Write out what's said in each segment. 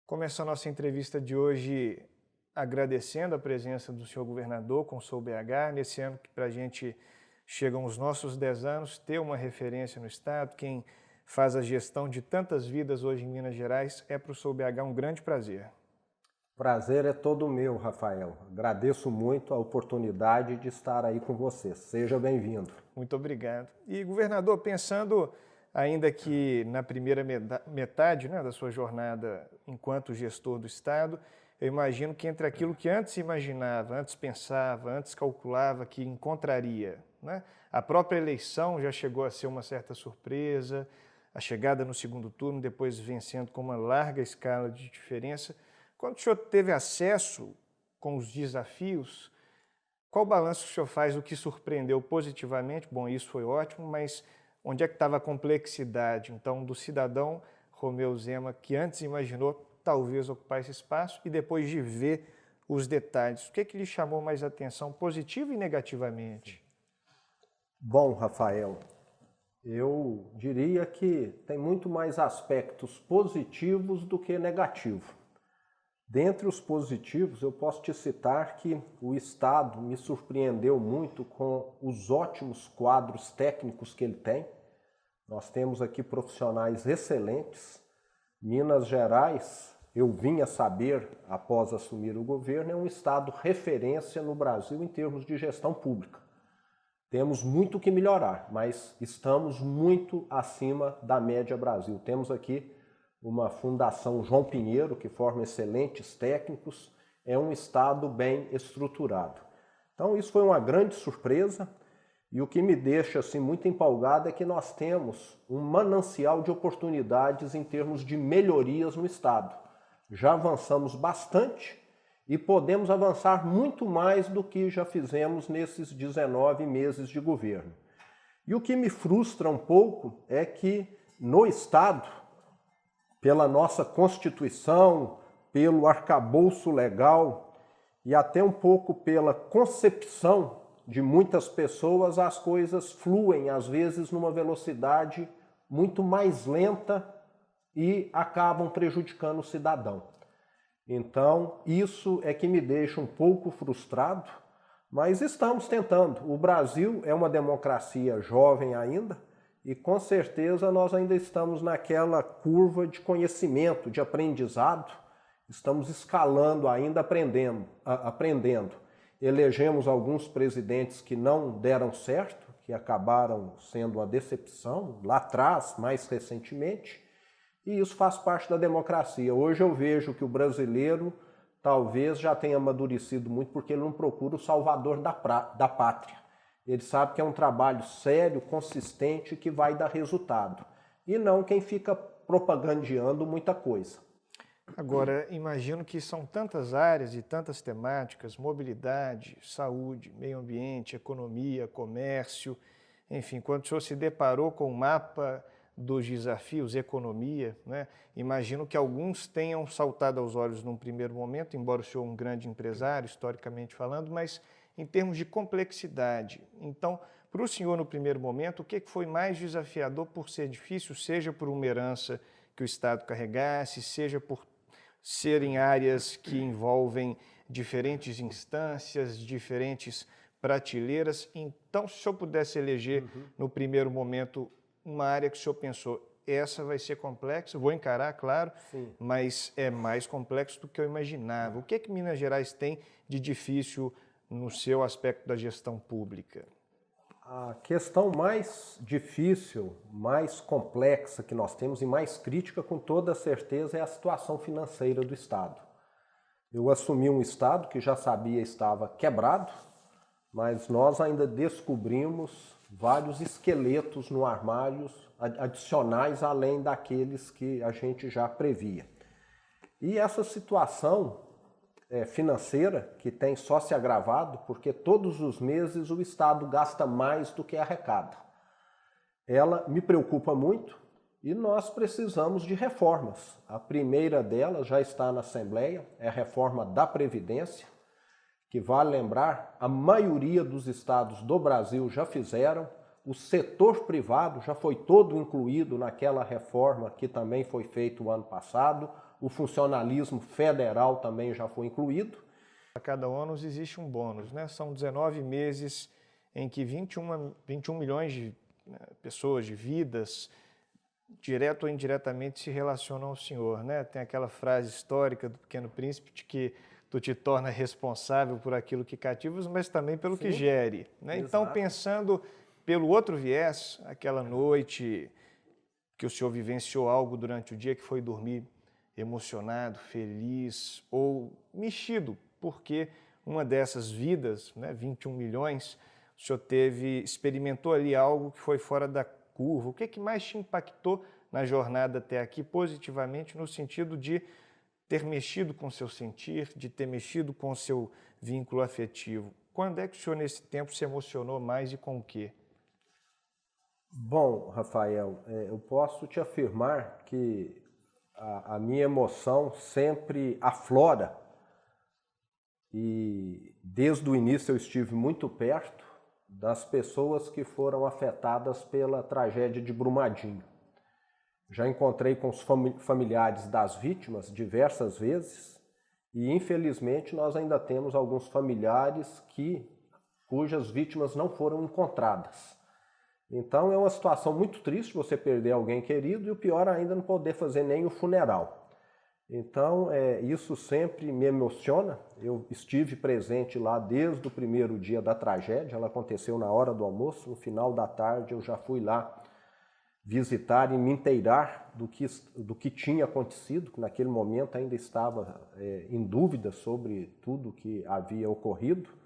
Começar a nossa entrevista de hoje agradecendo a presença do senhor governador com o Sou BH, nesse ano que para a gente chegam os nossos 10 anos, ter uma referência no Estado, quem faz a gestão de tantas vidas hoje em Minas Gerais, é para o Sou BH um grande prazer. Prazer é todo meu, Rafael. Agradeço muito a oportunidade de estar aí com você. Seja bem-vindo. Muito obrigado. E, governador, pensando ainda que na primeira metade, da sua jornada enquanto gestor do Estado, eu imagino que entre aquilo que antes imaginava, antes pensava, antes calculava que encontraria, a própria eleição já chegou a ser uma certa surpresa, a chegada no segundo turno, depois vencendo com uma larga escala de diferença. Quando o senhor teve acesso com os desafios, qual balanço o senhor faz do que surpreendeu positivamente? Bom, isso foi ótimo, mas onde é que estava a complexidade, então, do cidadão Romeu Zema, que antes imaginou talvez ocupar esse espaço e depois de ver os detalhes? O que é que lhe chamou mais atenção, positiva e negativamente? Bom, Rafael, eu diria que tem muito mais aspectos positivos do que negativos. Dentre os positivos, eu posso te citar que o Estado me surpreendeu muito com os ótimos quadros técnicos que ele tem. Nós temos aqui profissionais excelentes. Minas Gerais, eu vim a saber, após assumir o governo, é um estado referência no Brasil em termos de gestão pública. Temos muito que melhorar, mas estamos muito acima da média Brasil. Temos aqui uma Fundação João Pinheiro, que forma excelentes técnicos, é um estado bem estruturado. Então isso foi uma grande surpresa e o que me deixa assim, muito empolgado é que nós temos um manancial de oportunidades em termos de melhorias no estado. Já avançamos bastante e podemos avançar muito mais do que já fizemos nesses 19 meses de governo. E o que me frustra um pouco é que no estado, pela nossa Constituição, pelo arcabouço legal e até um pouco pela concepção de muitas pessoas, as coisas fluem, às vezes, numa velocidade muito mais lenta e acabam prejudicando o cidadão. Então, isso é que me deixa um pouco frustrado, mas estamos tentando. O Brasil é uma democracia jovem ainda, e com certeza nós ainda estamos naquela curva de conhecimento, de aprendizado. Estamos escalando ainda, aprendendo. Elegemos alguns presidentes que não deram certo, que acabaram sendo uma decepção lá atrás, mais recentemente, e isso faz parte da democracia. Hoje eu vejo que o brasileiro talvez já tenha amadurecido muito porque ele não procura o salvador da pátria. Ele sabe que é um trabalho sério, consistente, que vai dar resultado. E não quem fica propagandeando muita coisa. Agora, imagino que são tantas áreas e tantas temáticas, mobilidade, saúde, meio ambiente, economia, comércio, enfim, quando o senhor se deparou com o mapa dos desafios, economia, imagino que alguns tenham saltado aos olhos num primeiro momento, embora o senhor um grande empresário, historicamente falando, mas em termos de complexidade. Então, para o senhor, no primeiro momento, o que foi mais desafiador por ser difícil, seja por uma herança que o Estado carregasse, seja por serem áreas que envolvem diferentes instâncias, diferentes prateleiras? Então, se o senhor pudesse eleger, no primeiro momento, uma área que o senhor pensou, essa vai ser complexa, vou encarar, claro, Sim, mas é mais complexo do que eu imaginava. O que é que Minas Gerais tem de difícil no seu aspecto da gestão pública? a questão mais difícil, mais complexa que nós temos e mais crítica, com toda certeza, é a situação financeira do Estado. Eu assumi um Estado que já sabia estava quebrado, mas nós ainda descobrimos vários esqueletos no armário adicionais além daqueles que a gente já previa. E essa situação financeira, que tem só se agravado, porque todos os meses o Estado gasta mais do que arrecada. Ela me preocupa muito e nós precisamos de reformas. A primeira delas já está na Assembleia, é a reforma da Previdência, que vale lembrar, a maioria dos estados do Brasil já fizeram, o setor privado já foi todo incluído naquela reforma que também foi feita o ano passado, o funcionalismo federal também já foi incluído. A cada ônus existe um bônus, né? São 19 meses em que 21 milhões de pessoas, de vidas, direto ou indiretamente se relacionam ao Senhor, né? Tem aquela frase histórica do Pequeno Príncipe de que tu te torna responsável por aquilo que cativas, mas também pelo que gere, né? Então, pensando pelo outro viés, aquela noite que o Senhor vivenciou algo durante o dia, que foi dormir emocionado, feliz ou mexido, porque uma dessas vidas, né, 21 milhões, o Senhor experimentou ali algo que foi fora da curva. O que mais te impactou na jornada até aqui positivamente, no sentido de ter mexido com o seu sentir, de ter mexido com o seu vínculo afetivo? Quando é que o Senhor, nesse tempo, se emocionou mais e com o quê? Bom, Rafael, eu posso te afirmar que a minha emoção sempre aflora e desde o início eu estive muito perto das pessoas que foram afetadas pela tragédia de Brumadinho. Já encontrei com os familiares das vítimas diversas vezes e infelizmente nós ainda temos alguns familiares cujas vítimas não foram encontradas. Então é uma situação muito triste você perder alguém querido e o pior ainda não poder fazer nem o funeral. Então isso sempre me emociona. Eu estive presente lá desde o primeiro dia da tragédia, ela aconteceu na hora do almoço, no final da tarde eu já fui lá visitar e me inteirar do que tinha acontecido, que naquele momento ainda estava em dúvida sobre tudo que havia ocorrido.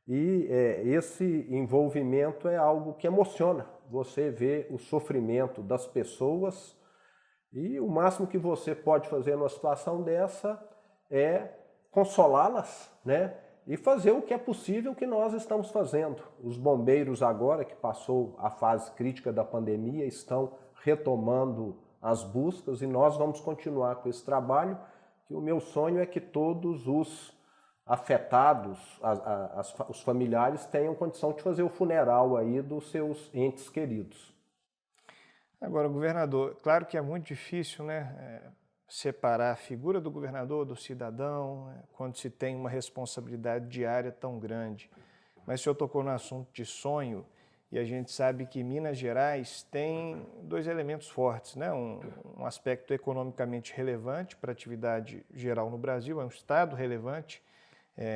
E esse envolvimento é algo que emociona. Você vê o sofrimento das pessoas e o máximo que você pode fazer numa situação dessa é consolá-las, né? E fazer o que é possível que nós estamos fazendo. Os bombeiros agora, que passou a fase crítica da pandemia, estão retomando as buscas e nós vamos continuar com esse trabalho, que o meu sonho é que todos os afetados, os familiares, tenham condição de fazer o funeral aí dos seus entes queridos. Agora, governador, claro que é muito difícil, né, separar a figura do governador do cidadão, quando se tem uma responsabilidade diária tão grande. Mas o senhor tocou no assunto de sonho, e a gente sabe que Minas Gerais tem dois elementos fortes, né? Um aspecto economicamente relevante para a atividade geral no Brasil, é um estado relevante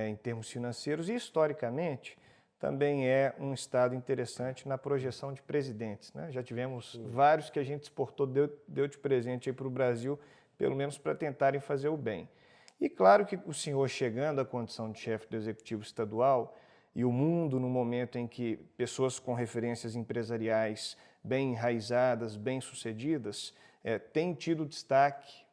em termos financeiros, e historicamente também é um estado interessante na projeção de presidentes, né? Já tivemos vários que a gente exportou, deu de presente para o Brasil, pelo menos para tentarem fazer o bem. E claro que o senhor chegando à condição de chefe do Executivo Estadual e o mundo no momento em que pessoas com referências empresariais bem enraizadas, bem-sucedidas, têm tido destaque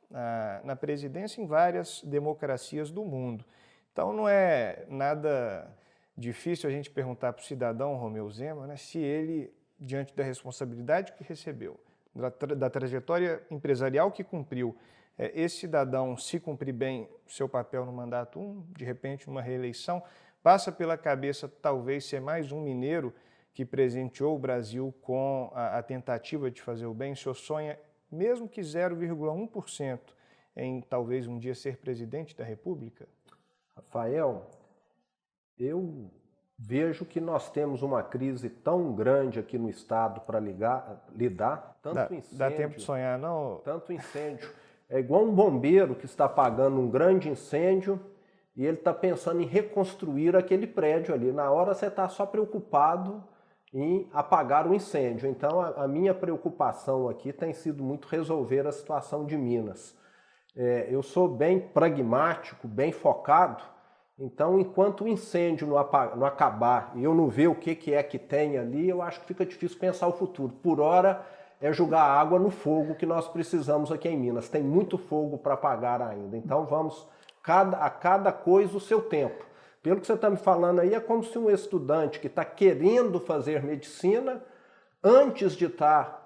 na presidência em várias democracias do mundo. Então não é nada difícil a gente perguntar para o cidadão Romeu Zema, né, se ele, diante da responsabilidade que recebeu, da trajetória empresarial que cumpriu, esse cidadão, se cumprir bem o seu papel no mandato 1, de repente uma reeleição, passa pela cabeça talvez ser mais um mineiro que presenteou o Brasil com a tentativa de fazer o bem. O senhor sonha, mesmo que 0,1%, em talvez um dia ser presidente da República? Rafael, eu vejo que nós temos uma crise tão grande aqui no estado para lidar, tanto incêndio... Dá tempo de sonhar, não? Tanto incêndio. É igual um bombeiro que está apagando um grande incêndio e ele está pensando em reconstruir aquele prédio ali. Na hora você está só preocupado em apagar o incêndio. Então a minha preocupação aqui tem sido muito resolver a situação de Minas. Eu sou bem pragmático, bem focado. Então, enquanto o incêndio não acabar e eu não ver o que é que tem ali, eu acho que fica difícil pensar o futuro. Por hora, é jogar água no fogo que nós precisamos aqui em Minas. Tem muito fogo para apagar ainda. Então, vamos a cada coisa o seu tempo. Pelo que você está me falando aí, é como se um estudante que está querendo fazer medicina, antes de estar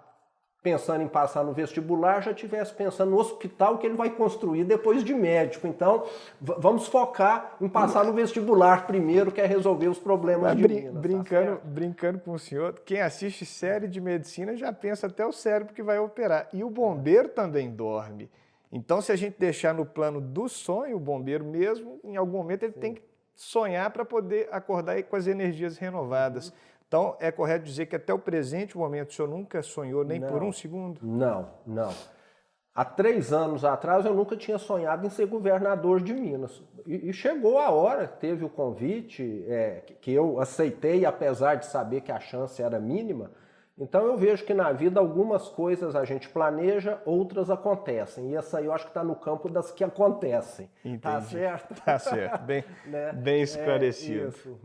pensando em passar no vestibular, já estivesse pensando no hospital que ele vai construir depois de médico. Então, vamos focar em passar no vestibular primeiro, que é resolver os problemas de Minas. Brincando com o senhor, quem assiste série de medicina já pensa até o cérebro que vai operar. E o bombeiro também dorme. Então, se a gente deixar no plano do sonho, o bombeiro mesmo, em algum momento ele tem que sonhar para poder acordar com as energias renovadas. Então, é correto dizer que até o presente momento o senhor nunca sonhou nem por um segundo? Não. Há 3 anos atrás eu nunca tinha sonhado em ser governador de Minas. E chegou a hora, teve o convite, que eu aceitei, apesar de saber que a chance era mínima. Então eu vejo que na vida algumas coisas a gente planeja, outras acontecem. E essa aí eu acho que está no campo das que acontecem. Entendi. Tá certo? Tá certo, bem esclarecido. Isso.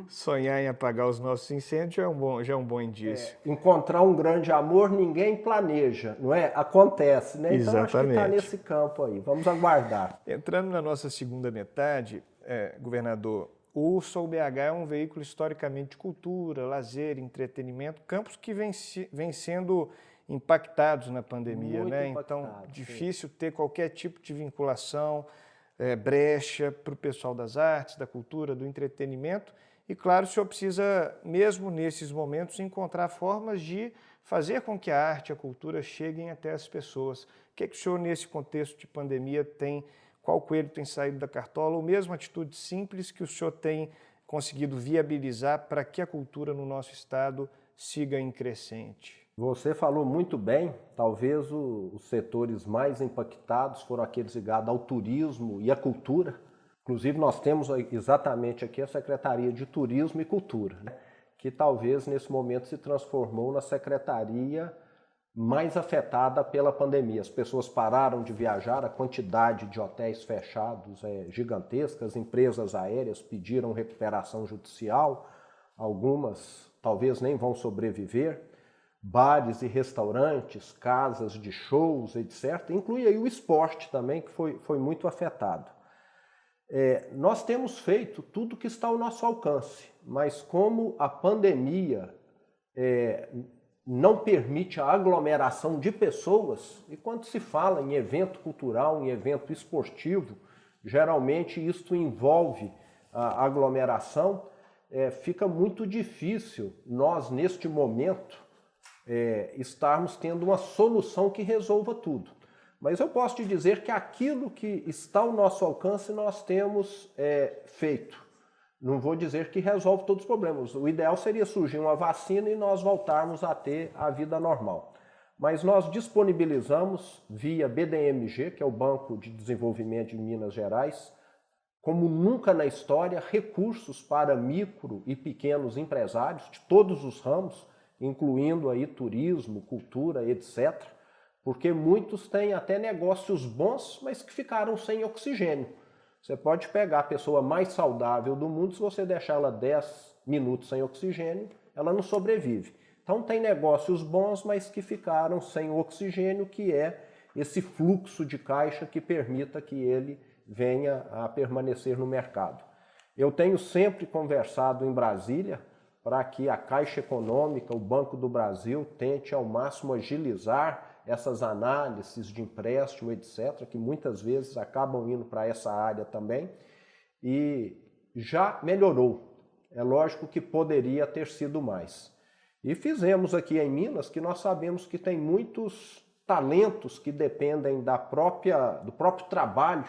Sonhar em apagar os nossos incêndios já é um bom indício. Encontrar um grande amor ninguém planeja, não é? Acontece, né? Então Exatamente. acho que está nesse campo aí. Vamos aguardar. Entrando na nossa segunda metade, governador, o Sol BH é um veículo historicamente de cultura, lazer, entretenimento, campos que vêm sendo impactados na pandemia, Muito né? impactado, Então, difícil ter qualquer tipo de vinculação, brecha para o pessoal das artes, da cultura, do entretenimento. E, claro, o senhor precisa, mesmo nesses momentos, encontrar formas de fazer com que a arte e a cultura cheguem até as pessoas. O que o senhor, nesse contexto de pandemia, tem... Qual coelho tem saído da cartola, ou mesmo atitude simples que o senhor tem conseguido viabilizar para que a cultura no nosso estado siga em crescente? Você falou muito bem, talvez os setores mais impactados foram aqueles ligados ao turismo e à cultura. Inclusive nós temos exatamente aqui a Secretaria de Turismo e Cultura, né? Que talvez nesse momento se transformou na secretaria mais afetada pela pandemia. As pessoas pararam de viajar, a quantidade de hotéis fechados é gigantesca, as empresas aéreas pediram recuperação judicial, algumas talvez nem vão sobreviver, bares e restaurantes, casas de shows, etc. Inclui aí o esporte também, que foi muito afetado. Nós temos feito tudo que está ao nosso alcance, mas como a pandemia não permite a aglomeração de pessoas, e quando se fala em evento cultural, em evento esportivo, geralmente isto envolve a aglomeração, fica muito difícil nós, neste momento, estarmos tendo uma solução que resolva tudo. Mas eu posso te dizer que aquilo que está ao nosso alcance nós temos feito. Não vou dizer que resolve todos os problemas. O ideal seria surgir uma vacina e nós voltarmos a ter a vida normal. Mas nós disponibilizamos via BDMG, que é o Banco de Desenvolvimento de Minas Gerais, como nunca na história, recursos para micro e pequenos empresários de todos os ramos, incluindo aí turismo, cultura, etc. Porque muitos têm até negócios bons, mas que ficaram sem oxigênio. Você pode pegar a pessoa mais saudável do mundo, se você deixar ela 10 minutos sem oxigênio, ela não sobrevive. Então tem negócios bons, mas que ficaram sem oxigênio, que é esse fluxo de caixa que permita que ele venha a permanecer no mercado. Eu tenho sempre conversado em Brasília para que a Caixa Econômica, o Banco do Brasil, tente ao máximo agilizar essas análises de empréstimo, etc., que muitas vezes acabam indo para essa área também, e já melhorou. É lógico que poderia ter sido mais. E fizemos aqui em Minas, que nós sabemos que tem muitos talentos que dependem do próprio trabalho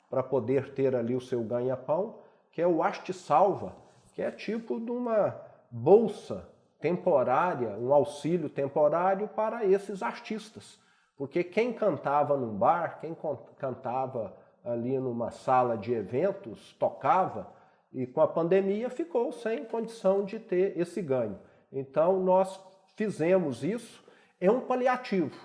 para poder ter ali o seu ganha-pão, que é o Haste Salva, que é tipo de uma bolsa temporária, um auxílio temporário para esses artistas. Porque quem cantava num bar, quem cantava ali numa sala de eventos, tocava, e com a pandemia ficou sem condição de ter esse ganho. Então nós fizemos isso, é um paliativo,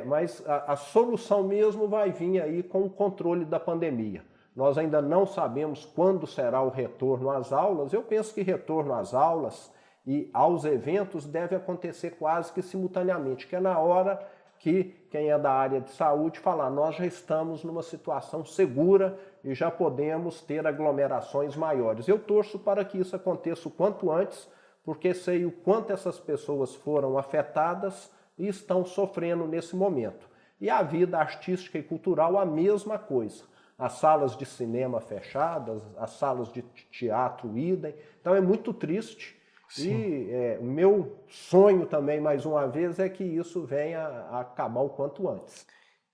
mas a solução mesmo vai vir aí com o controle da pandemia. Nós ainda não sabemos quando será o retorno às aulas. Eu penso que retorno às aulas e aos eventos deve acontecer quase que simultaneamente, que é na hora que quem é da área de saúde falar, nós já estamos numa situação segura e já podemos ter aglomerações maiores. Eu torço para que isso aconteça o quanto antes, porque sei o quanto essas pessoas foram afetadas e estão sofrendo nesse momento. E a vida artística e cultural a mesma coisa. As salas de cinema fechadas, as salas de teatro idem. Então é muito triste. Sim. E o meu sonho também, mais uma vez, é que isso venha a acabar o quanto antes.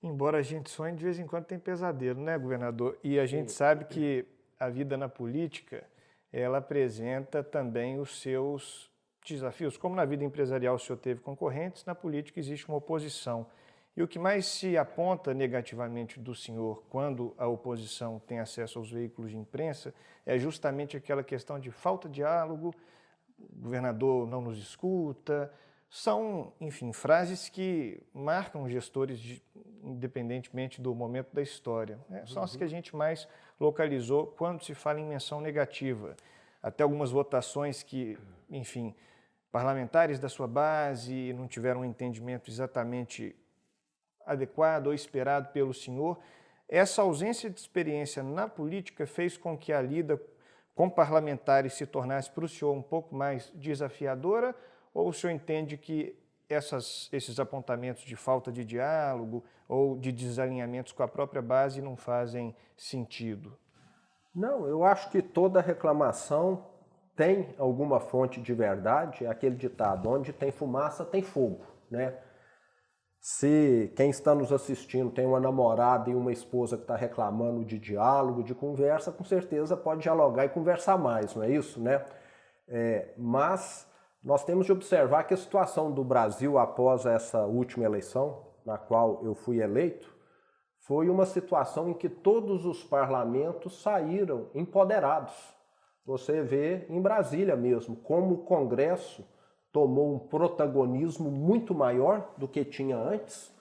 Embora a gente sonhe, de vez em quando tem pesadelo, né, governador? E a gente sabe que a vida na política, ela apresenta também os seus desafios. Como na vida empresarial o senhor teve concorrentes, na política existe uma oposição. E o que mais se aponta negativamente do senhor quando a oposição tem acesso aos veículos de imprensa é justamente aquela questão de falta de diálogo, o governador não nos escuta. São, enfim, frases que marcam gestores independentemente do momento da história, né? São as que a gente mais localizou quando se fala em menção negativa. Até algumas votações que, enfim, parlamentares da sua base não tiveram um entendimento exatamente adequado ou esperado pelo senhor. Essa ausência de experiência na política fez com que a lida com parlamentares se tornasse para o senhor um pouco mais desafiadora, ou o senhor entende que esses apontamentos de falta de diálogo ou de desalinhamentos com a própria base não fazem sentido? Não, eu acho que toda reclamação tem alguma fonte de verdade, é aquele ditado, onde tem fumaça tem fogo, né? Se quem está nos assistindo tem uma namorada e uma esposa que está reclamando de diálogo, de conversa, com certeza pode dialogar e conversar mais, não é isso, né? Mas nós temos de observar que a situação do Brasil após essa última eleição, na qual eu fui eleito, foi uma situação em que todos os parlamentos saíram empoderados. Você vê em Brasília mesmo como o Congresso tomou um protagonismo muito maior do que tinha antes.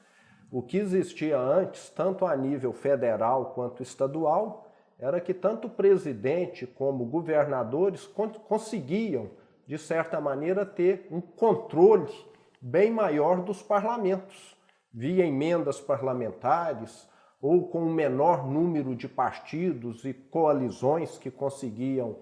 O que existia antes, tanto a nível federal quanto estadual, era que tanto o presidente como governadores conseguiam, de certa maneira, ter um controle bem maior dos parlamentos, via emendas parlamentares ou com um menor número de partidos e coalizões que conseguiam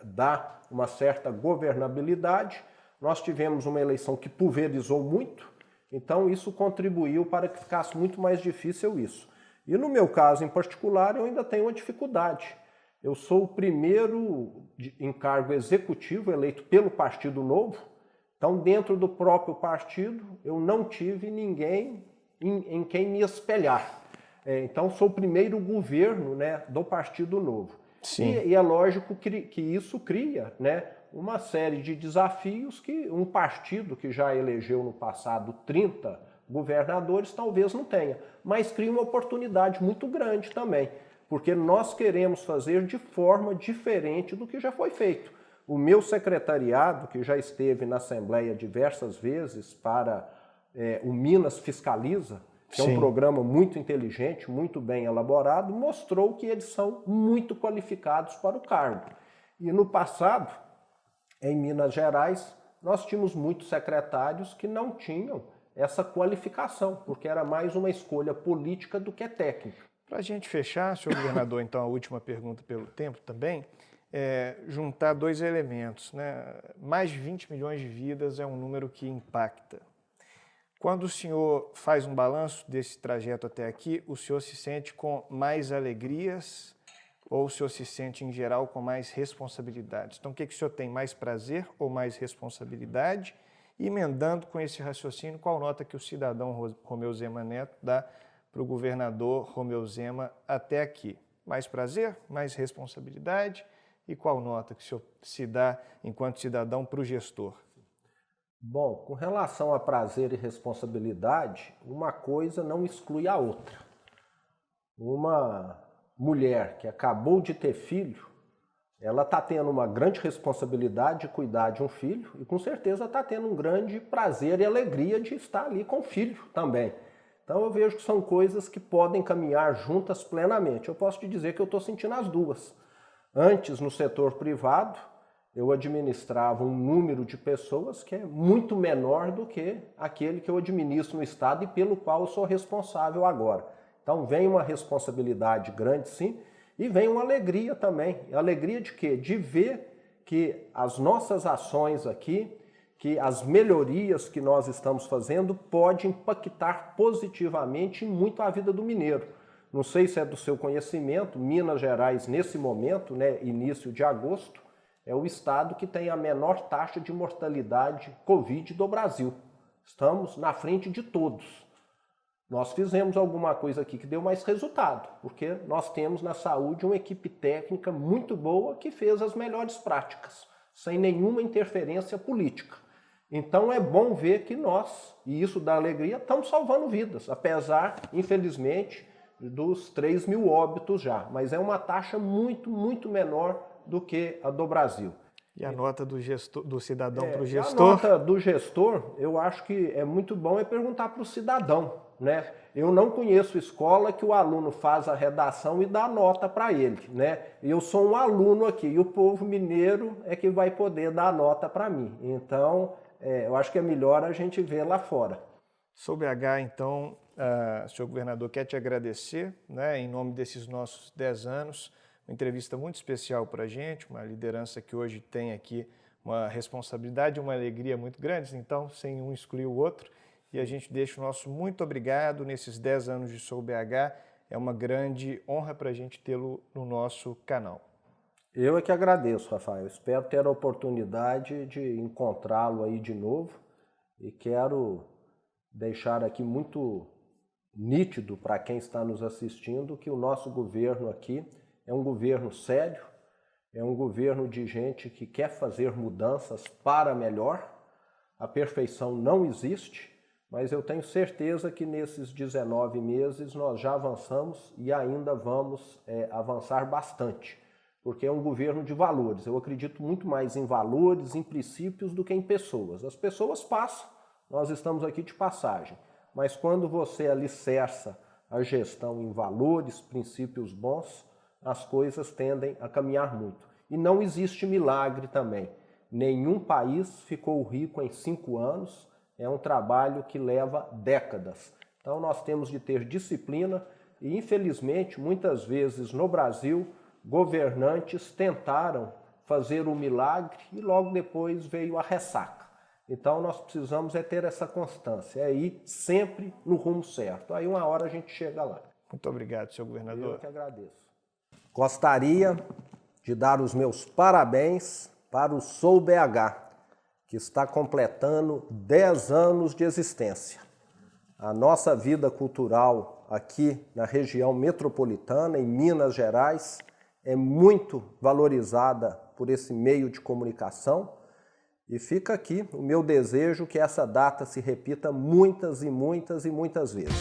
dar uma certa governabilidade. Nós tivemos uma eleição que pulverizou muito, então isso contribuiu para que ficasse muito mais difícil isso. E no meu caso em particular, eu ainda tenho uma dificuldade. Eu sou o primeiro em cargo executivo eleito pelo Partido Novo, então dentro do próprio partido eu não tive ninguém em quem me espelhar. Então sou o primeiro governo, né, do Partido Novo. E é lógico que isso cria, né, uma série de desafios que um partido que já elegeu no passado 30 governadores talvez não tenha, mas cria uma oportunidade muito grande também, porque nós queremos fazer de forma diferente do que já foi feito. O meu secretariado, que já esteve na Assembleia diversas vezes para o Minas Fiscaliza, que é um programa muito inteligente, muito bem elaborado, mostrou que eles são muito qualificados para o cargo. E no passado, em Minas Gerais, nós tínhamos muitos secretários que não tinham essa qualificação, porque era mais uma escolha política do que técnica. Para a gente fechar, senhor governador, então a última pergunta pelo tempo também, juntar dois elementos, né? Mais de 20 milhões de vidas é um número que impacta. Quando o senhor faz um balanço desse trajeto até aqui, o senhor se sente com mais alegrias ou o senhor se sente, em geral, com mais responsabilidades? Então, o que o senhor tem, mais prazer ou mais responsabilidade? E, emendando com esse raciocínio, qual nota que o cidadão Romeu Zema Neto dá para o governador Romeu Zema até aqui? Mais prazer, mais responsabilidade? E qual nota que o senhor se dá, enquanto cidadão, para o gestor? Bom, com relação a prazer e responsabilidade, uma coisa não exclui a outra. Uma mulher que acabou de ter filho, ela está tendo uma grande responsabilidade de cuidar de um filho e com certeza está tendo um grande prazer e alegria de estar ali com o filho também. Então eu vejo que são coisas que podem caminhar juntas plenamente. Eu posso te dizer que eu estou sentindo as duas. Antes, no setor privado, eu administrava um número de pessoas que é muito menor do que aquele que eu administro no Estado e pelo qual eu sou responsável agora. Então vem uma responsabilidade grande, sim, e vem uma alegria também. Alegria de quê? De ver que as nossas ações aqui, que as melhorias que nós estamos fazendo pode impactar positivamente muito a vida do mineiro. Não sei se é do seu conhecimento, Minas Gerais, nesse momento, né, início de agosto, é o estado que tem a menor taxa de mortalidade Covid do Brasil. Estamos na frente de todos. Nós fizemos alguma coisa aqui que deu mais resultado, porque nós temos na saúde uma equipe técnica muito boa que fez as melhores práticas, sem nenhuma interferência política. Então é bom ver que nós, e isso dá alegria, estamos salvando vidas, apesar, infelizmente, dos 3.000 óbitos já. Mas é uma taxa muito, muito menor do que a do Brasil. E a nota do, do cidadão para o gestor? A nota do gestor, eu acho que é muito bom perguntar para o cidadão, né? Eu não conheço escola que o aluno faz a redação e dá nota para ele, né? Eu sou um aluno aqui e o povo mineiro é que vai poder dar nota para mim. Então, eu acho que é melhor a gente ver lá fora. Sou BH, então, senhor governador, quer te agradecer, né, em nome desses nossos 10 anos, uma entrevista muito especial para a gente, uma liderança que hoje tem aqui uma responsabilidade, uma alegria muito grande, então, sem um excluir o outro, e a gente deixa o nosso muito obrigado nesses 10 anos de Sou BH, é uma grande honra para a gente tê-lo no nosso canal. Eu é que agradeço, Rafael, espero ter a oportunidade de encontrá-lo aí de novo e quero deixar aqui muito nítido para quem está nos assistindo que o nosso governo aqui é um governo sério, é um governo de gente que quer fazer mudanças para melhor. A perfeição não existe, mas eu tenho certeza que nesses 19 meses nós já avançamos e ainda vamos avançar bastante, porque é um governo de valores. Eu acredito muito mais em valores, em princípios, do que em pessoas. As pessoas passam, nós estamos aqui de passagem, mas quando você alicerça a gestão em valores, princípios bons, as coisas tendem a caminhar muito. E não existe milagre também. Nenhum país ficou rico em 5 anos, é um trabalho que leva décadas. Então nós temos de ter disciplina e, infelizmente, muitas vezes no Brasil, governantes tentaram fazer o milagre e logo depois veio a ressaca. Então nós precisamos ter essa constância, é ir sempre no rumo certo. Aí uma hora a gente chega lá. Muito obrigado, senhor governador. Eu que agradeço. Gostaria de dar os meus parabéns para o Sou BH, que está completando 10 anos de existência. A nossa vida cultural aqui na região metropolitana, em Minas Gerais, é muito valorizada por esse meio de comunicação e fica aqui o meu desejo que essa data se repita muitas e muitas e muitas vezes.